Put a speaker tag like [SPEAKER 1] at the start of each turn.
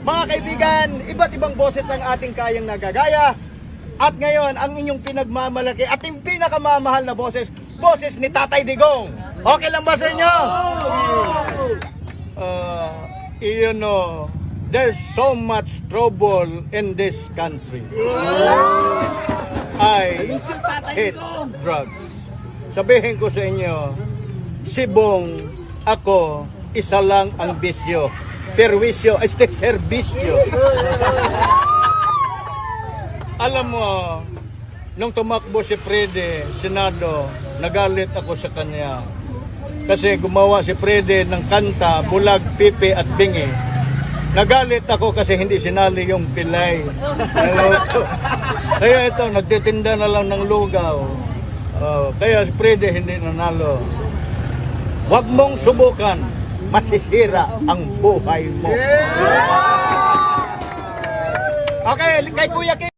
[SPEAKER 1] Mga kaibigan, iba't ibang boses ang ating kayang nagagaya. At ngayon, ang inyong pinagmamalaki at yung pinakamamahal na boses ni Tatay Digong. Okay lang ba sa inyo? You know, there's so much trouble in this country. I hate drugs. Sabihin ko sa inyo, si Bong, ako, isa lang ang bisyo. Perwisyo, serbisyo. Alam mo, nung tumakbo si Frede, Senado, nagalit ako sa kanya. Kasi gumawa si Frede ng kanta, Bulag, Pipi at Bingi. Nagalit ako kasi hindi sinali yung pilay. Kaya ito, nagtitinda na lang ng lugaw. Kaya si Frede hindi nanalo. Huwag mong subukan, masisira ang buhay mo. Okay, kay Kuya Kim.